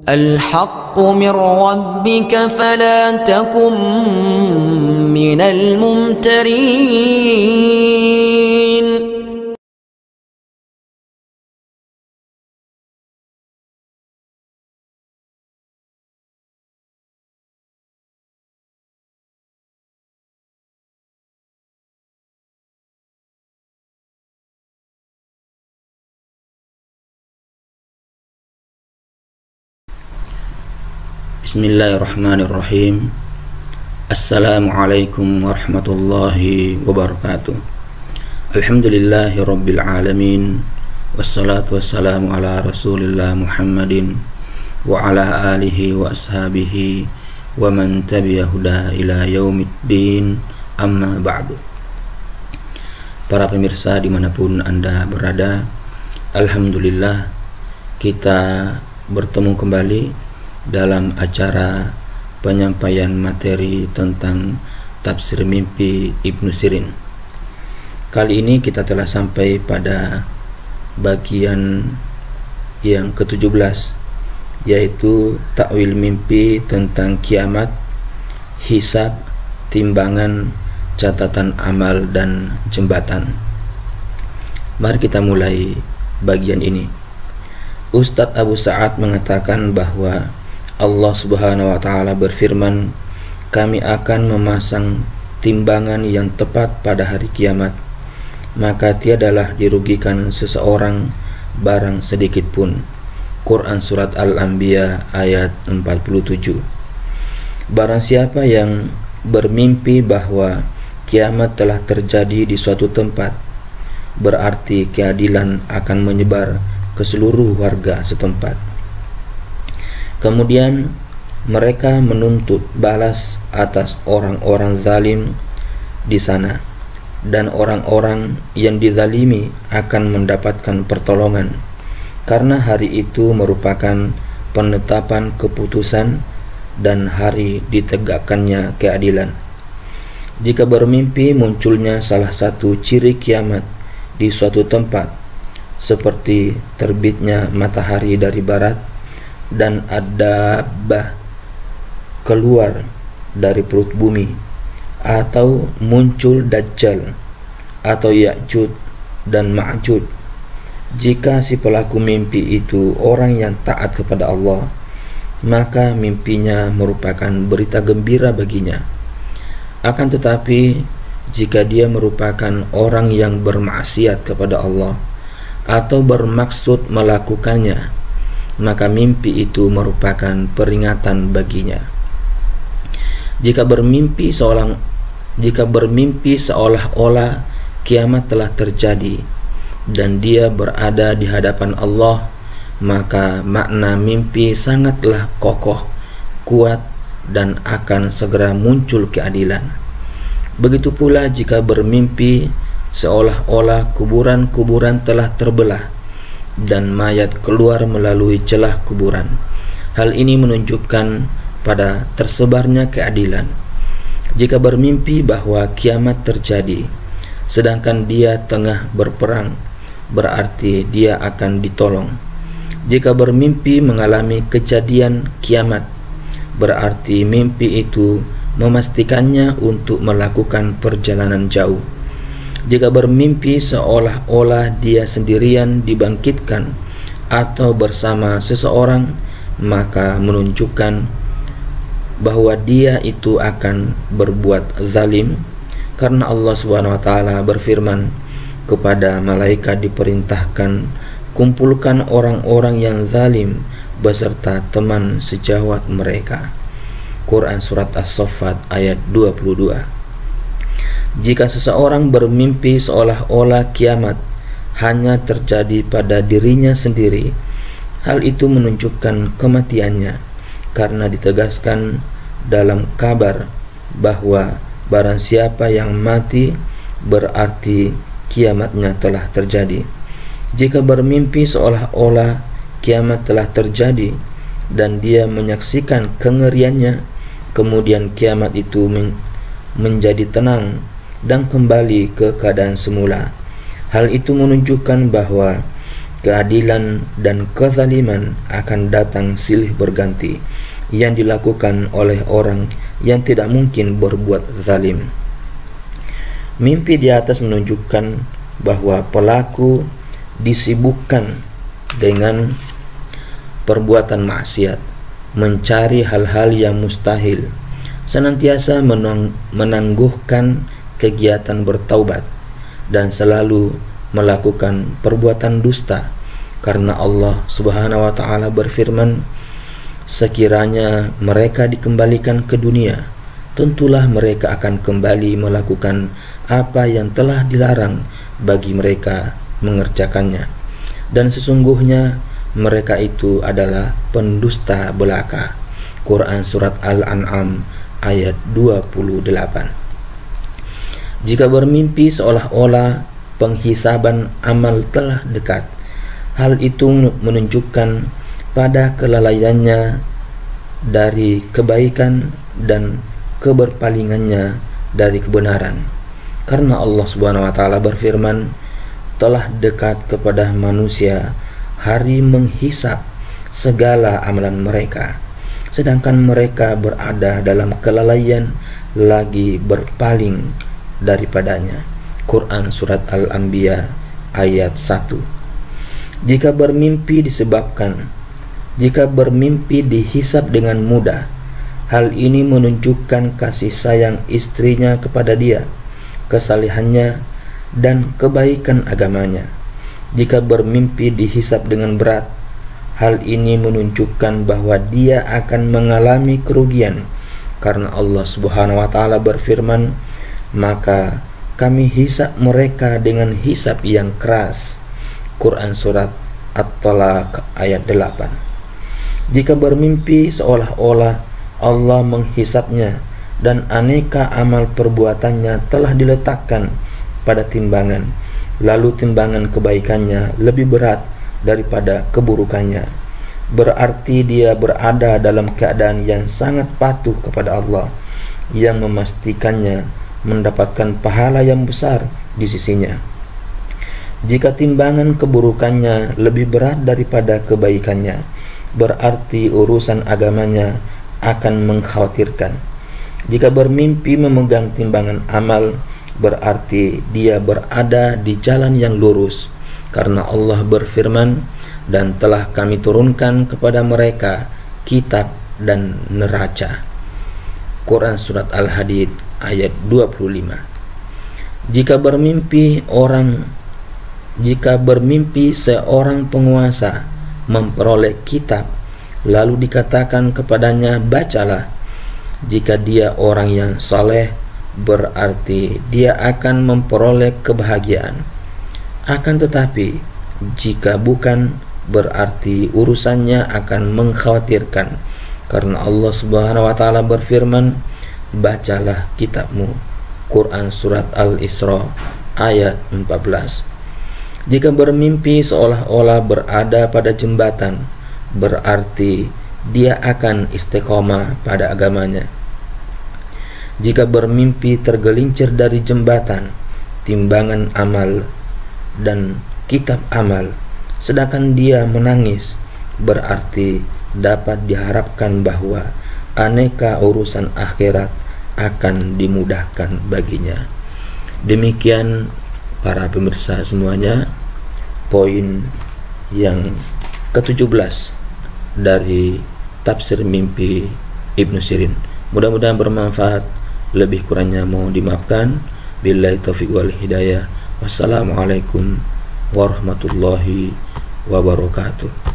الحق من ربك فلا تكن من الممترين. Bismillahirrahmanirrahim. Assalamualaikum warahmatullahi wabarakatuh. Alhamdulillahi rabbil alamin. Wassalatu wassalamu ala rasulillah Muhammadin wa ala alihi wa ashabihi wa man tabi'ahuda ila yaumiddin, amma ba'du. Para pemirsa dimanapun Anda berada, alhamdulillah kita bertemu kembali dalam acara penyampaian materi tentang tafsir mimpi Ibnu Sirin. Kali ini kita telah sampai pada bagian yang ke-17, yaitu takwil mimpi tentang kiamat, hisab, timbangan, catatan amal, dan jembatan. Mari kita mulai bagian ini. Ustadz Abu Sa'ad mengatakan bahwa Allah Subhanahu wa Ta'ala berfirman, "Kami akan memasang timbangan yang tepat pada hari kiamat, maka tiadalah dirugikan seseorang barang sedikit pun." Quran Surat Al-Anbiya ayat 47. Barang siapa yang bermimpi bahwa kiamat telah terjadi di suatu tempat, berarti keadilan akan menyebar ke seluruh warga setempat. Kemudian mereka menuntut balas atas orang-orang zalim di sana, dan orang-orang yang dizalimi akan mendapatkan pertolongan, karena hari itu merupakan penetapan keputusan dan hari ditegakkannya keadilan. Jika bermimpi munculnya salah satu ciri kiamat di suatu tempat, seperti terbitnya matahari dari barat dan ad-dabbah keluar dari perut bumi, atau muncul Dajjal atau Ya'juj dan Ma'juj, jika si pelaku mimpi itu orang yang taat kepada Allah, maka mimpinya merupakan berita gembira baginya. Akan tetapi jika dia merupakan orang yang bermaksiat kepada Allah atau bermaksud melakukannya, maka mimpi itu merupakan peringatan baginya. Jika bermimpi seolah-olah kiamat telah terjadi dan dia berada di hadapan Allah, maka makna mimpi sangatlah kokoh, kuat, dan akan segera muncul keadilan. Begitu pula jika bermimpi seolah-olah kuburan-kuburan telah terbelah dan mayat keluar melalui celah kuburan. Hal ini menunjukkan pada tersebarnya keadilan. Jika bermimpi bahwa kiamat terjadi sedangkan dia tengah berperang, berarti dia akan ditolong. Jika bermimpi mengalami kejadian kiamat, berarti mimpi itu memastikannya untuk melakukan perjalanan jauh. Jika bermimpi seolah-olah dia sendirian dibangkitkan atau bersama seseorang, maka menunjukkan bahwa dia itu akan berbuat zalim, karena Allah Subhanahu wa Ta'ala berfirman, kepada malaikat diperintahkan, kumpulkan orang-orang yang zalim beserta teman sejawat mereka. Quran Surat As-Saffat ayat 22. Jika seseorang bermimpi seolah-olah kiamat hanya terjadi pada dirinya sendiri, hal itu menunjukkan kematiannya, karena ditegaskan dalam kabar bahwa barang siapa yang mati berarti kiamatnya telah terjadi. Jika bermimpi seolah-olah kiamat telah terjadi dan dia menyaksikan kengeriannya, kemudian kiamat itu menjadi tenang dan kembali ke keadaan semula, hal itu menunjukkan bahwa keadilan dan kezaliman akan datang silih berganti yang dilakukan oleh orang yang tidak mungkin berbuat zalim. Mimpi di atas menunjukkan bahwa pelaku disibukkan dengan perbuatan maksiat, mencari hal-hal yang mustahil, senantiasa menangguhkan kegiatan bertaubat, dan selalu melakukan perbuatan dusta, karena Allah Subhanahu wa taala berfirman, sekiranya mereka dikembalikan ke dunia, tentulah mereka akan kembali melakukan apa yang telah dilarang bagi mereka mengerjakannya, dan sesungguhnya mereka itu adalah pendusta belaka. Quran Surat Al-An'am ayat 28. Jika bermimpi seolah-olah penghisaban amal telah dekat, hal itu menunjukkan pada kelalaiannya dari kebaikan dan keberpalingannya dari kebenaran. Karena Allah Subhanahu wa taala berfirman, telah dekat kepada manusia hari menghisap segala amalan mereka, sedangkan mereka berada dalam kelalaian lagi berpaling daripadanya. Quran Surat Al-Anbiya ayat 1. Jika bermimpi dihisap dengan mudah, hal ini menunjukkan kasih sayang istrinya kepada dia, kesalehannya, dan kebaikan agamanya. Jika bermimpi dihisap dengan berat, hal ini menunjukkan bahwa dia akan mengalami kerugian, karena Allah Subhanahu wa taala berfirman, maka kami hisap mereka dengan hisap yang keras. Quran Surat At-Talaq ayat 8. Jika bermimpi seolah-olah Allah menghisapnya dan aneka amal perbuatannya telah diletakkan pada timbangan, lalu timbangan kebaikannya lebih berat daripada keburukannya, berarti dia berada dalam keadaan yang sangat patuh kepada Allah yang memastikannya mendapatkan pahala yang besar di sisinya. Jika timbangan keburukannya lebih berat daripada kebaikannya, berarti urusan agamanya akan mengkhawatirkan. Jika bermimpi memegang timbangan amal, berarti dia berada di jalan yang lurus, karena Allah berfirman, dan telah kami turunkan kepada mereka kitab dan neraca. Quran Surat Al-Hadid ayat 25. Jika bermimpi seorang penguasa memperoleh kitab, lalu dikatakan kepadanya, bacalah. Jika dia orang yang saleh, berarti dia akan memperoleh kebahagiaan. Akan tetapi jika bukan, berarti urusannya akan mengkhawatirkan, karena Allah Subhanahu wa taala berfirman, bacalah kitabmu. Quran Surat Al-Isra ayat 14. Jika bermimpi seolah-olah berada pada jembatan, berarti dia akan istiqomah pada agamanya. Jika bermimpi tergelincir dari jembatan, timbangan amal dan kitab amal, sedangkan dia menangis, berarti dapat diharapkan bahwa aneka urusan akhirat akan dimudahkan baginya. Demikian para pemirsa semuanya, poin yang ke-17 dari tafsir mimpi Ibnu Sirin. Mudah-mudahan bermanfaat. Lebih kurangnya mohon dimaafkan. Billahi taufiq wal hidayah. Wassalamualaikum warahmatullahi wabarakatuh.